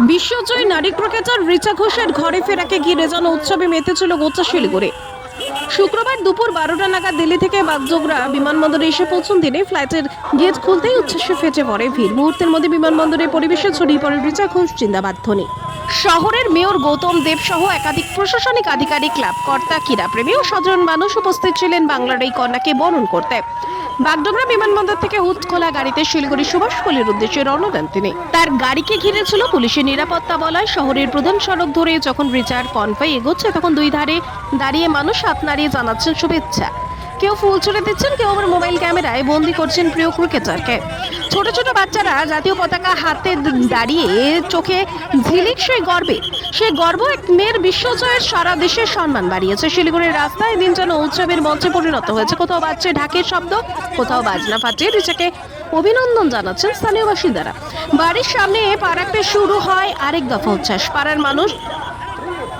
বিশ্বজয়ী নারী ক্রিকেটার রিচা ঘোষের ঘরে ফেরাকে ঘিরে যেন উৎসবে মেতেছিল গোটা শিলিগুড়ি। শুক্রবার দুপুর 12টা নাগাদ দিল্লি থেকে বাগডোগরা বিমানবন্দরে এসে পৌঁছন তিনি। ফ্লাইটের গেট খুলতেই উচ্ছ্বাসে ফেটে পড়ে ভিড়। মুহূর্তের মধ্যে বিমানবন্দরে পরিবেশে ছড়িয়ে পড়ে রিচা ঘোষ জিন্দাবাদ ধ্বনি। শহরের মেয়র গৌতম দেব সহ একাধিক প্রশাসনিক আধিকারিক, ক্লাব কর্তা, ক্রীড়াপ্রেমী ও সাধারণ মানুষ উপস্থিত ছিলেন বাংলার এই কন্যাকে বরণ করতে। বাগডোগরা বিমানবন্দর থেকে হুড খোলা গাড়িতে শিলিগুড়ি সুভাষপল্লির উদ্দেশ্যে রওনা দেন তিনি। তার গাড়িকে ঘিরে ছিল পুলিশের নিরাপত্তা বলয়। শহরের প্রধান সড়ক ধরে যখন রিচার কনভয় এগোচ্ছে তখন দুই ধারে দাঁড়িয়ে মানুষ হাত নাড়িয়ে জানাচ্ছেন শুভেচ্ছা। কেউ ফুল ছুড়ে দিচ্ছেন, কেউ আবার মোবাইল ক্যামেরায় বন্দি করছেন প্রিয় ক্রিকেটারকে। ছোট ছোট বাচ্চারা জাতীয় পতাকা হাতে দাঁড়িয়ে চোখে ঝিলিক সেই গর্বে। সে গর্ব এক মেয়ের বিশ্বজয়ের সারা দেশের সম্মান বাড়িয়েছে। শিলিগুড়ির রাস্তায় দিন যেন উৎসবের মঞ্চে পরিণত হয়েছে। কোথাও বাজছে ঢাকের শব্দ, কোথাও বাজনা ফাটিয়ে রিচাকে অভিনন্দন জানাচ্ছেন স্থানীয় বাসিন্দারা। বাড়ির সামনে পা রাখতে শুরু হয় আরেক দফা উচ্ছ্বাস। পাড়ার মানুষ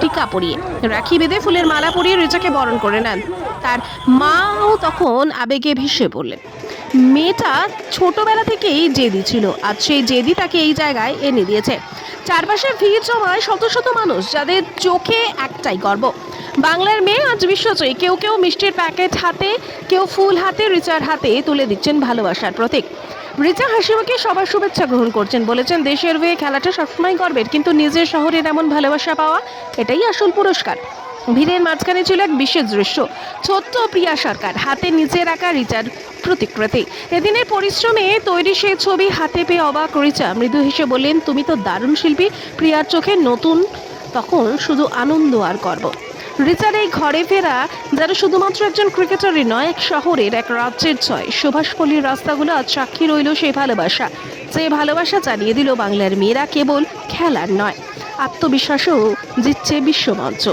টিকা পরিয়ে, রাখি বেঁধে, ফুলের মালা পরিয়ে রিচাকে বরণ করে নেন। তার মাও তখন আবেগে ভেসে পড়লেন। মেয়েটা ছোটবেলা থেকেই জেদি ছিল, আজ সেই জেদি তাকে এই জায়গায় এনে দিয়েছে। চারপাশে ভিড় জমায় শত শত মানুষ, যাদের চোখে একটাই গর্ব, বাংলার মেয়ে আজ বিশ্বজয়ী। কেউ কেউ মিষ্টির প্যাকেট হাতে, কেউ ফুল হাতে রিচার হাতে তুলে দিচ্ছেন ভালোবাসার প্রতীক। রিচা হাসিমুখে সবার শুভেচ্ছা গ্রহণ করছেন, বলেছেন দেশের হয়ে খেলাটা সবসময় গর্বের, কিন্তু নিজের শহরের এমন ভালোবাসা পাওয়া এটাই আসল পুরস্কার। ভিড়ের মাঝখানে ছিল এক বিশেষ দৃশ্য। ছোট্ট প্রিয়া সরকার হাতে নিচে রাখা রিচার প্রতিকৃতি। এদিনের পরিশ্রমে তৈরি সেই ছবি হাতে পেয়ে অবাক রিচা। মৃদু হেসে বললেন, তুমি তো দারুণ শিল্পী। প্রিয়ার চোখে নতুন তখন শুধু আনন্দ আর গর্ব। রিচার এই ঘরে ফেরা যারা শুধুমাত্র একজন ক্রিকেটারই নয়, এক শহরের, এক রাজ্যের জয়। সুভাষপল্লির রাস্তাগুলো আজ সাক্ষী রইল সেই ভালোবাসা, যে ভালোবাসা জানিয়ে দিল বাংলার মেয়েরা কেবল খেলার নয়, আত্মবিশ্বাসও জিতছে বিশ্বমঞ্চ।